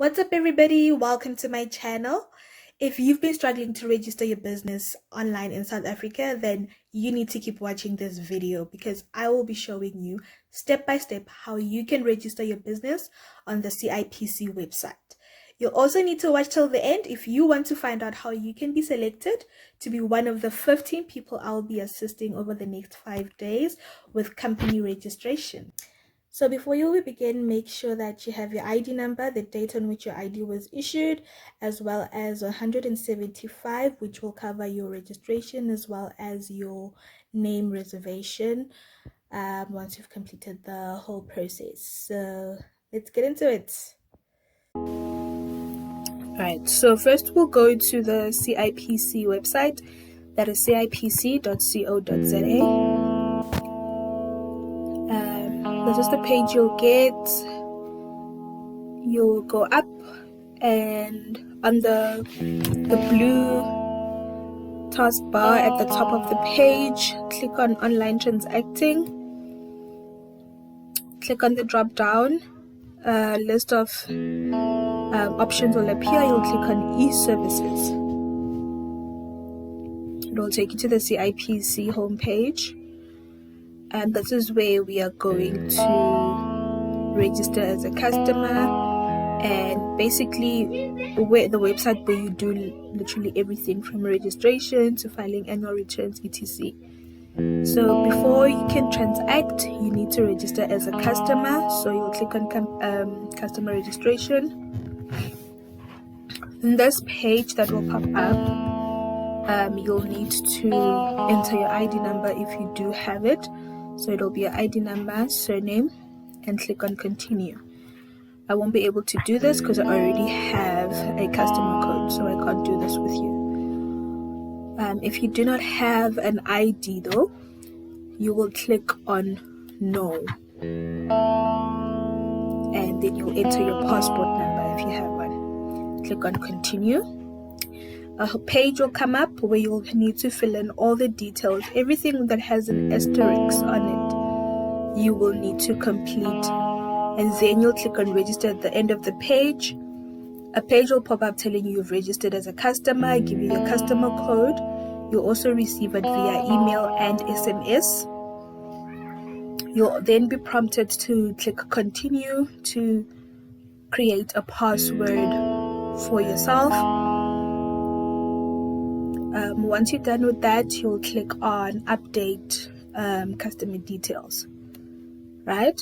What's up, everybody? Welcome to my channel. If you've been struggling to register your business online in South Africa, then you need to keep watching this video because I will be showing you step by step how you can register your business on the CIPC website. You'll also need to watch till the end if you want to find out how you can be selected to be one of the 15 people I'll be assisting over the next 5 days with company registration. So before you begin, make sure that you have your ID number, the date on which your ID was issued, as well as 175, which will cover your registration as well as your name reservation once you've completed the whole process. So let's get into it. Alright, so first we'll go to the CIPC website, that is cipc.co.za. This is the page you'll get. You'll go up and on the blue taskbar at the top of the page, click on online transacting. Click on the drop down. List of options will appear. You'll click on e-services. It will take you to the CIPC homepage. And this is where we are going to register as a customer, and basically where the website where you do literally everything from registration to filing annual returns, etc. So before you can transact, you need to register as a customer. So you'll click on customer registration. In this page that will pop up, you'll need to enter your ID number if you do have it. So it'll be your ID number, surname, and click on continue. I won't be able to do this because I already have a customer code, so I can't do this with you. If you do not have an ID though, you will click on no, and then you'll enter your passport number if you have one. Click on continue. A page will come up where you'll need to fill in all the details. Everything that has an asterisk on it, you will need to complete. And then you'll click on register at the end of the page. A page will pop up telling you you've registered as a customer, give you your customer code. You'll also receive it via email and SMS. You'll then be prompted to click continue to create a password for yourself. Once you're done with that, you'll click on update customer details, right?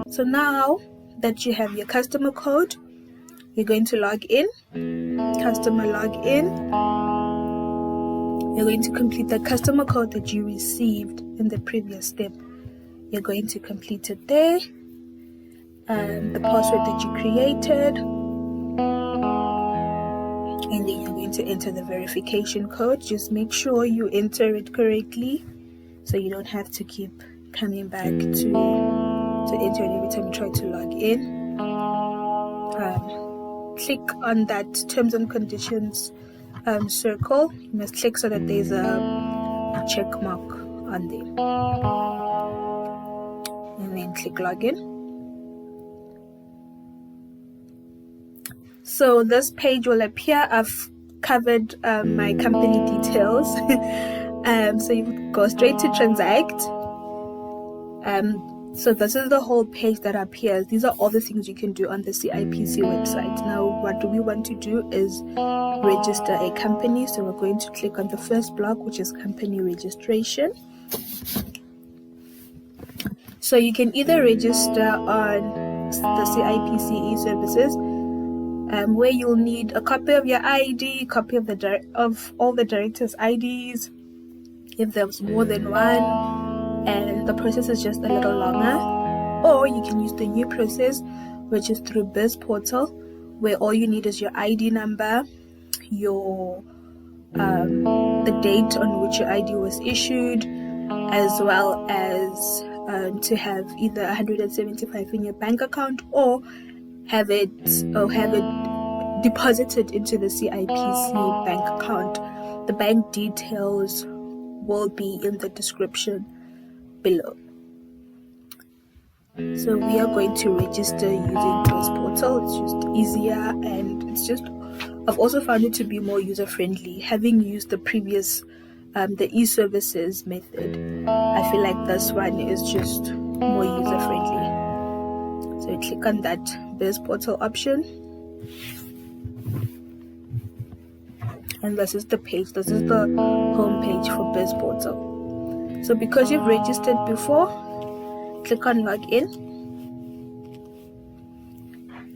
So now that you have your customer code, you're going to log in, customer login. You're going to complete the customer code that you received in the previous step. You're going to complete it there. The password that you created. And then you're going to enter the verification code. Just make sure you enter it correctly so you don't have to keep coming back to enter it every time you try to log in. Click on that terms and conditions circle. You must click so that there's a check mark on there. And then click login. So this page will appear. I've covered my company details. So you go straight to transact. So this is the whole page that appears. These are all the things you can do on the CIPC website. Now what we want to do is register a company. So we're going to click on the first block, which is company registration. So you can either register on the CIPC e-services, where you'll need a copy of your ID, copy of all the directors' IDs, if there's more than one, and the process is just a little longer. Or you can use the new process, which is through Biz Portal, where all you need is your ID number, your the date on which your ID was issued, as well as to have either 175 in your bank account or have it deposited into the CIPC bank account. The bank details will be in the description below. So we are going to register using Biz Portal. It's just easier, and I've also found it to be more user-friendly. Having used the previous the e-services method, I feel like this one is just more user-friendly. So you click on that Biz Portal option, and this is the page. This is the home page for Biz Portal. So because you've registered before, click on login,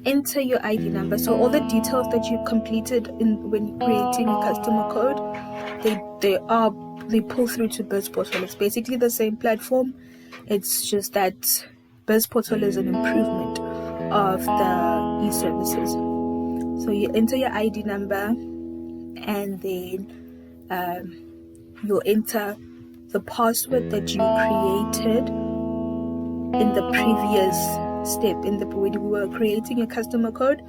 enter your ID number. So all the details that you completed when creating a customer code, they pull through to Biz Portal. It's basically the same platform. It's just that Biz Portal is an improvement of the e-services. So you enter your ID number, and then you'll enter the password that you created in the previous step. When we were creating your customer code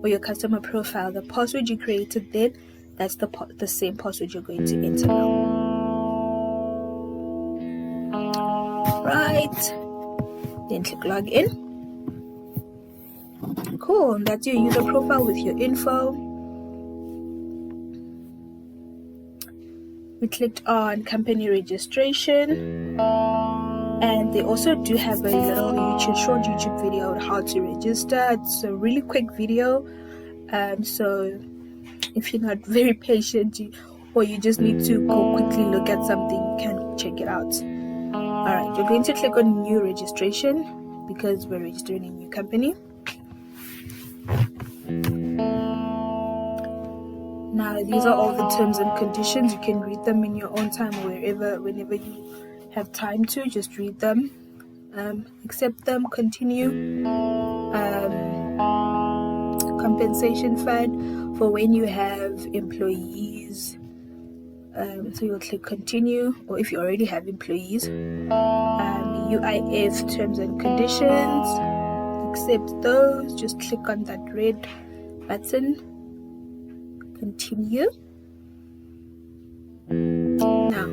or your customer profile, the password you created then, that's the same password you're going to enter now. Right, then click login. Cool, and that's your user profile with your info. We clicked on company registration, and they also do have a little short YouTube video on how to register. It's a really quick video, so if you're not very patient or you just need to go quickly look at something, you can check it out. Alright, you're going to click on new registration because we're registering a new company. Now these are all the terms and conditions. You can read them in your own time, whenever you have time to. Just read them, accept them, continue. Compensation fund for when you have employees. So you'll click continue, or if you already have employees. UIF terms and conditions, accept those. Just click on that red button, continue. Now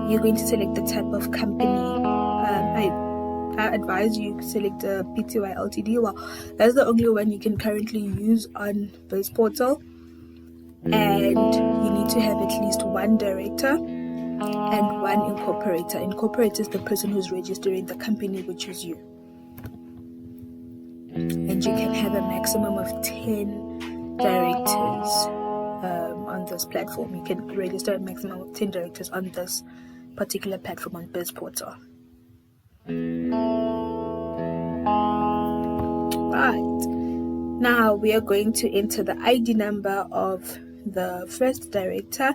you're going to select the type of company. I advise you select a Pty Ltd. Well, that's the only one you can currently use on Biz Portal, and you need to have at least one director and one incorporator. Incorporator is the person who's registering the company, which is you, and you can have a maximum of 10 directors on this platform. You can register a maximum of 10 directors on this particular platform on Biz Portal. Right, now we are going to enter the ID number of the first director,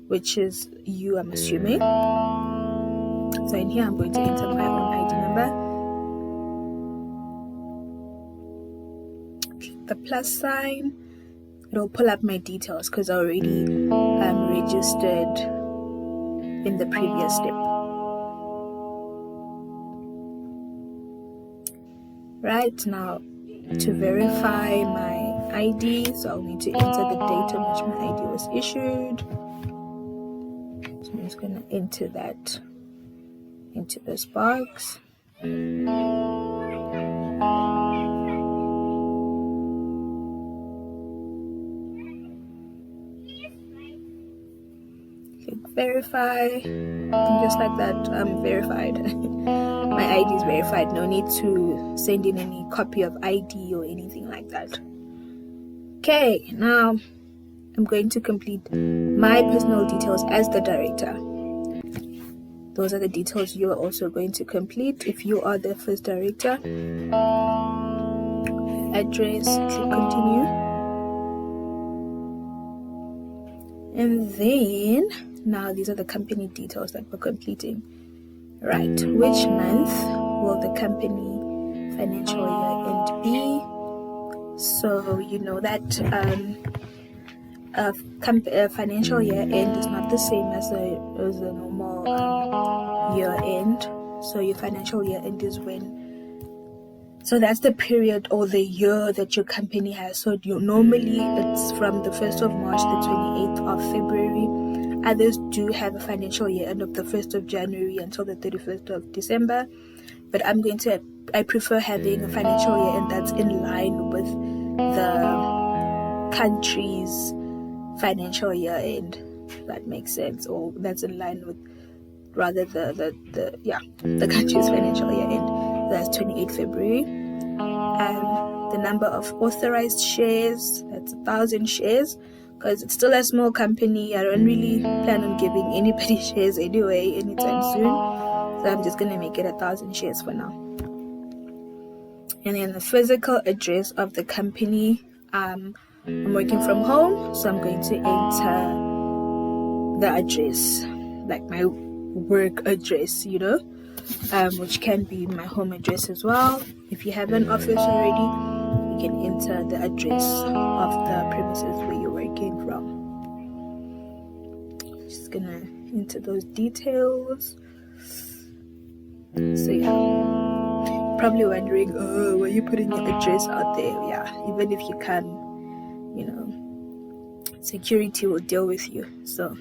which is you, I'm assuming. So in here I'm going to enter my own ID number. Click the plus sign. It'll pull up my details because I already registered in the previous step. Right, now to verify my ID, so I'll need to enter the date on which my ID was issued. So I'm just going to enter that into this box. Click verify, and just like that, I'm verified. My ID is verified. No need to send in any copy of ID or anything like that. Okay, now I'm going to complete my personal details as the director. Those are the details you are also going to complete if you are the first director. Address, click continue. And then, now these are the company details that we're completing. Right, which month will the company financial year end be? So you know that financial year end is not the same as a normal year end. So your financial year end is so that's the period or the year that your company has. So normally it's from the 1st of March to the 28th of February. Others do have a financial year end of the 1st of January until the 31st of December. But I prefer having a financial year end that's in line with the country's financial year end. That makes sense, or that's in line with rather the country's financial year end. That's 28 February. And the number of authorized shares, that's 1,000 shares, because it's still a small company. I don't really plan on giving anybody shares anyway anytime soon, so I'm just gonna make it 1,000 shares for now. And then the physical address of the company, I'm working from home, so I'm going to enter the address, like my work address, which can be my home address as well. If you have an office already, you can enter the address of the premises where you're working from. Just gonna enter those details. So yeah, probably wondering, oh, why are you putting your address out there? Yeah, even if you can, security will deal with you. So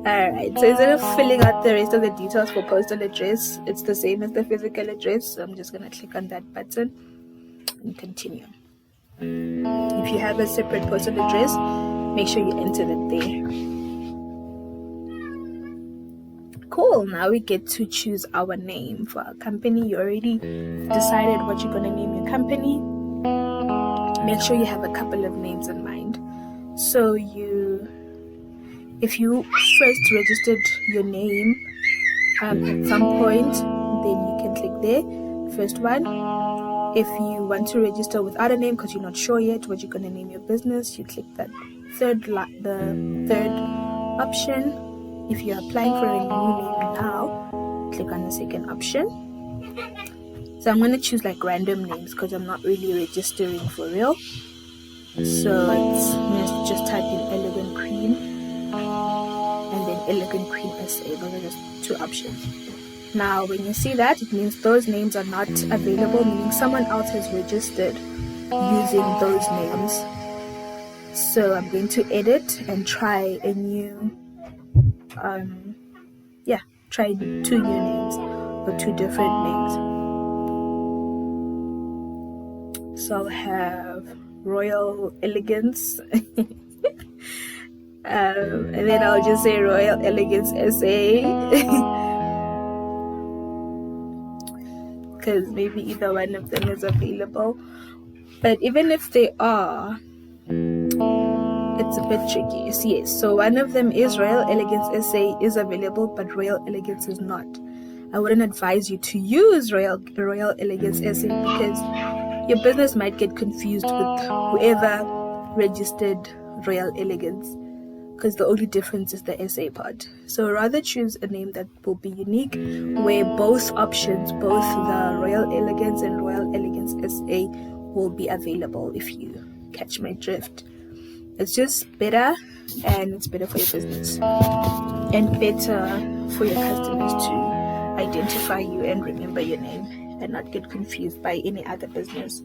alright, so instead of filling out the rest of the details for postal address, it's the same as the physical address, so I'm just gonna click on that button and continue. If you have a separate postal address, make sure you enter it there. Cool, now we get to choose our name for our company. You already decided what you're gonna name your company. Make sure you have a couple of names in mind. So if you first registered your name at some point, then you can click there, first one. If you want to register without a name because you're not sure yet what you're going to name your business, you click that third option. If you're applying for a new name now, click on the second option. So I'm going to choose like random names because I'm not really registering for real. So let's just type in Elegant Cream and then Elegant Cream SA. Those are just two options. Now when you see that, it means those names are not available, meaning someone else has registered using those names. So I'm going to edit and try a new try 2 new names or 2 different names. So I'll have Royal Elegance and then I'll just say Royal Elegance SA because maybe either one of them is available. But even if they are, it's a bit tricky. Yes, so one of them is Royal Elegance SA is available, but Royal Elegance is not. I wouldn't advise you to use Royal Elegance SA because your business might get confused with whoever registered Royal Elegance, because the only difference is the SA part. So rather choose a name that will be unique, where both options, both the Royal Elegance and Royal Elegance SA, will be available, if you catch my drift. It's just better, and it's better for your business and better for your customers to identify you and remember your name and not get confused by any other business.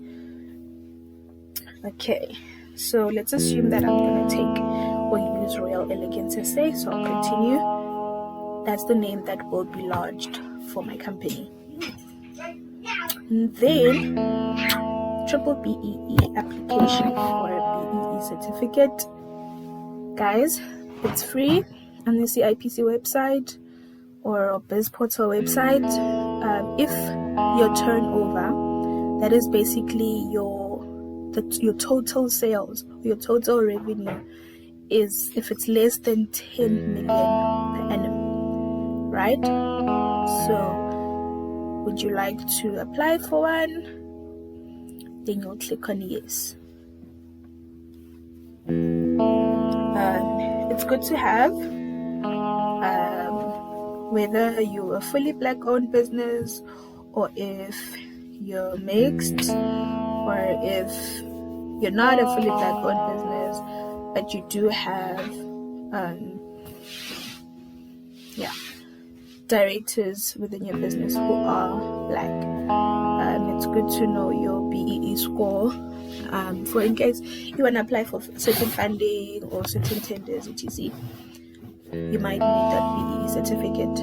Okay, so let's assume that I'm going to take or use Royal Elegance SA, so I'll continue. That's the name that will be lodged for my company. And then B-BBEE application for a BEE certificate. Guys, it's free on the CIPC website or BizPortal website. If your turnover, that is basically your total sales, your total revenue, is if it's less than 10 million per annum, right? So would you like to apply for one? Then you'll click on yes. It's good to have, whether you're a fully black owned business or if you're mixed, or if you're not a fully black owned business but you do have directors within your business who are black. It's good to know your BEE score, for in case you want to apply for certain funding or certain tenders, etc. You might need that BEE certificate.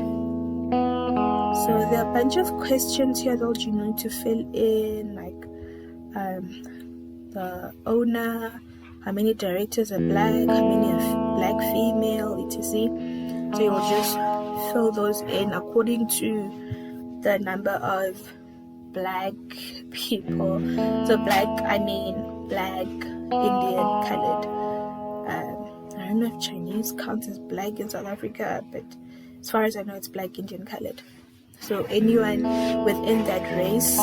So there are a bunch of questions here that you need to fill in, like the owner, how many directors are black, how many are black female, etc. So you'll just fill those in according to the number of black people. So black, I mean black, Indian, colored. I don't know if Chinese counts as black in South Africa, but as far as I know, it's black, Indian, colored. So anyone within that race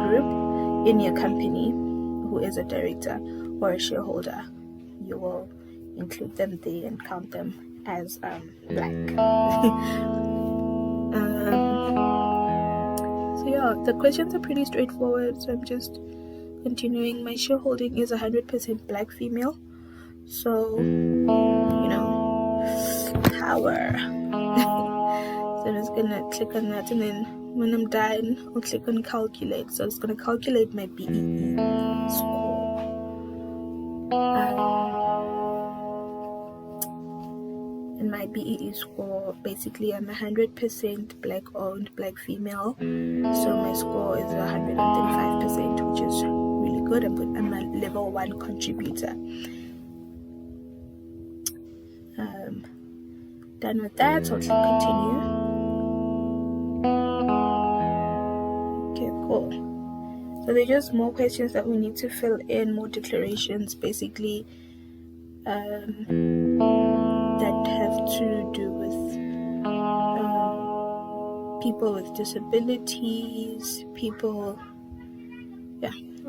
group in your company who is a director or a shareholder, you will include them there and count them as black. So yeah, the questions are pretty straightforward. So I'm just continuing. My shareholding is 100% black female. So, power. So I'm just gonna click on that, and then when I'm done, I'll click on calculate. So it's gonna calculate my BEE score. And my BEE score, basically I'm 100% black owned, black female. So my score is 135%, which is really good. I'm a level 1 contributor. Done with that, so I'll click continue. Okay, cool. So there's just more questions that we need to fill in, more declarations basically that have to do with people with disabilities, people,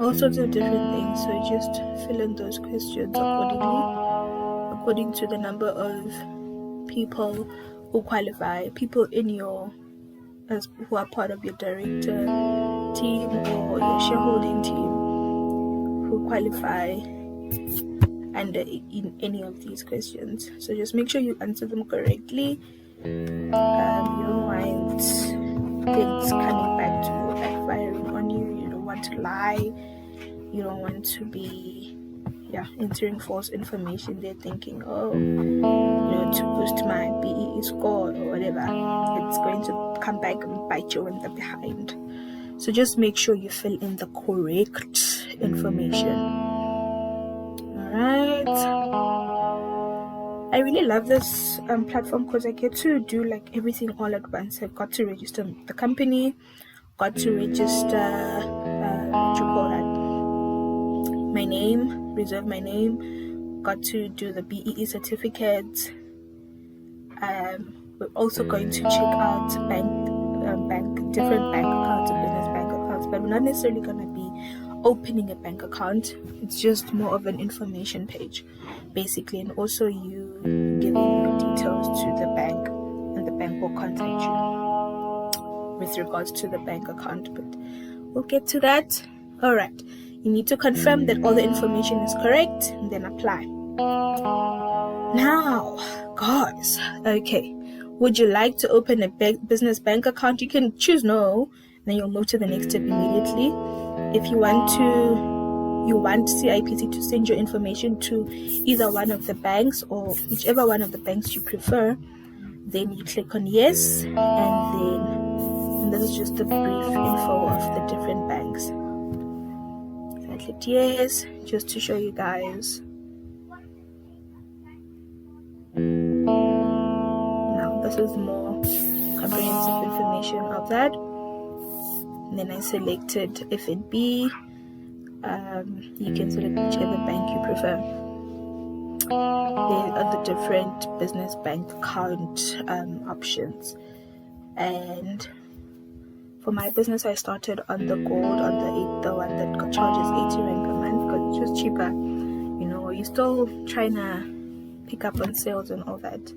all sorts of different things. So just fill in those questions according to the number of people who qualify, people in your who are part of your director team or your shareholding team who qualify under in any of these questions. So just make sure you answer them correctly. You don't want things coming back to you, backfiring on you. You don't want to lie. You don't want to be entering false information. They're thinking, to boost my BEE score or whatever. It's going to come back and bite you in the behind. So just make sure you fill in the correct information. Alright. I really love this platform because I get to do like everything all at once. I've got to register the company, got to register my name, reserve my name, got to do the BEE certificate. We're also going to check out different bank accounts and business bank accounts, but we're not necessarily going to be opening a bank account. It's just more of an information page basically, and also you giving your details to the bank, and the bank will contact you with regards to the bank account, but we'll get to that. All right, you need to confirm that all the information is correct and then apply. Now guys, okay, would you like to open a business bank account? You can choose no, then you'll move to the next step immediately. If you want CIPC to send your information to either one of the banks or whichever one of the banks you prefer, then you click on yes, and this is just a brief info of the different banks. So I clicked yes just to show you guys. Now this is more comprehensive information of that. And then I selected FNB. You can select whichever bank you prefer. There are the different business bank account options, and for my business I started on the gold, on the one that charges 80 rand per month because it's just cheaper. You're still trying to pick up on sales and all that.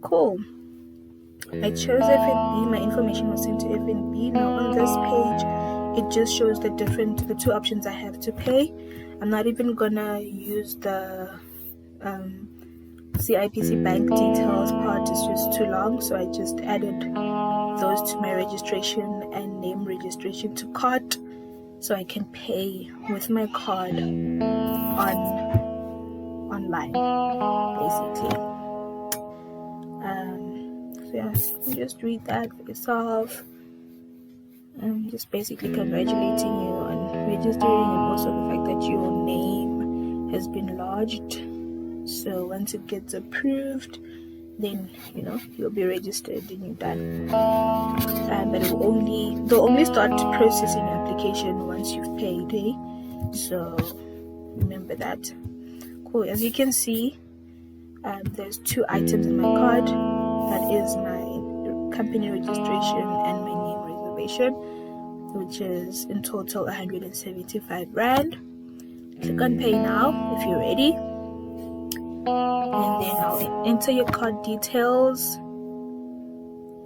Cool. I chose FNB. My information was sent to FNB. Now on this page it just shows the two options I have to pay. I'm not even gonna use the CIPC bank details part, it's just too long, so I just added those to my registration and name registration to cart, so I can pay with my card online basically. So you just read that for yourself. I'm just basically congratulating you on registering, and also the fact that your name has been lodged. So once it gets approved, then you'll be registered and you're done. But they'll only start processing your application once you've paid, so remember that. Cool. As you can see, there's 2 items in my card. That is my company registration and my name reservation, which is in total 175 rand. Click on pay now if you're ready, and then I'll enter your card details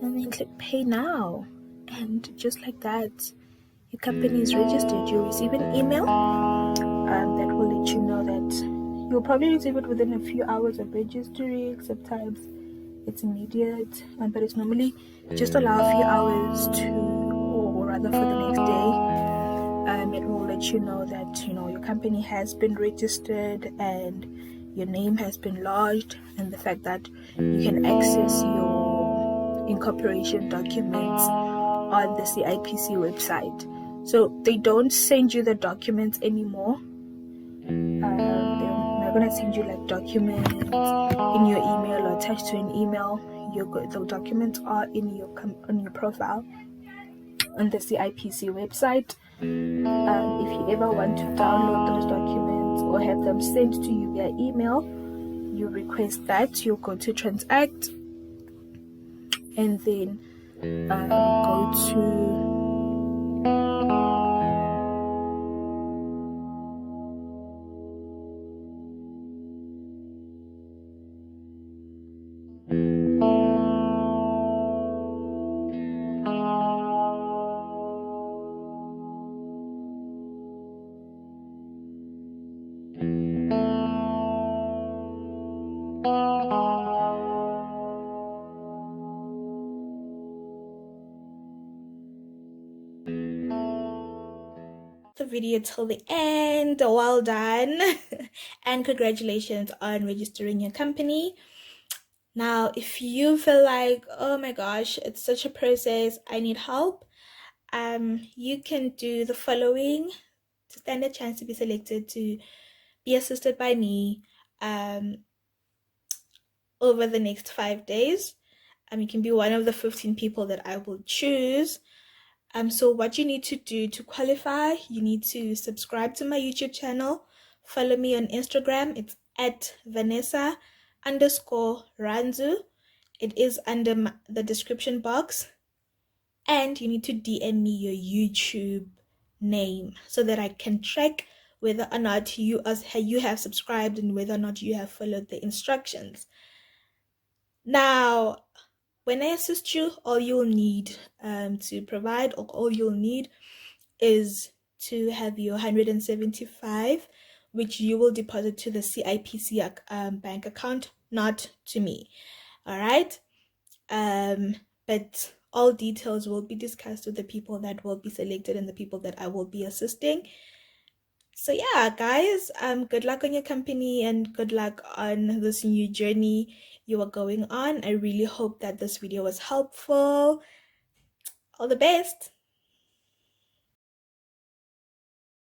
and then click pay now, and just like that, your company is registered. You'll receive an email that will let you know that you'll probably receive it within a few hours of registering. Sometimes it's immediate, but it's normally just allow a few hours to, or rather for the next day. It will let you know that your company has been registered and your name has been lodged, and the fact that you can access your incorporation documents on the CIPC website. So they don't send you the documents anymore. They're gonna send you like documents in your email or attached to an email. The documents are on your profile on the CIPC website. If you ever want to download those documents or have them sent to you via email, you request that. You'll go to transact and then go to the video till the end. Well done and congratulations on registering your company. Now if you feel like, oh my gosh, it's such a process, I need help, you can do the following to stand a chance to be selected to be assisted by me over the next 5 days. You can be one of the 15 people that I will choose. So what you need to do to qualify, you need to subscribe to my YouTube channel, follow me on Instagram, it's at Vanessa_Ranzu. It is under the description box, and you need to DM me your YouTube name so that I can track whether or not you have subscribed and whether or not you have followed the instructions. Now, when I assist you, all you'll need to provide, or all you'll need is to have your 175, which you will deposit to the CIPC bank account, not to me. All right. But all details will be discussed with the people that will be selected and the people that I will be assisting. So yeah, guys, good luck on your company and good luck on this new journey you are going on. I really hope that this video was helpful. All the best.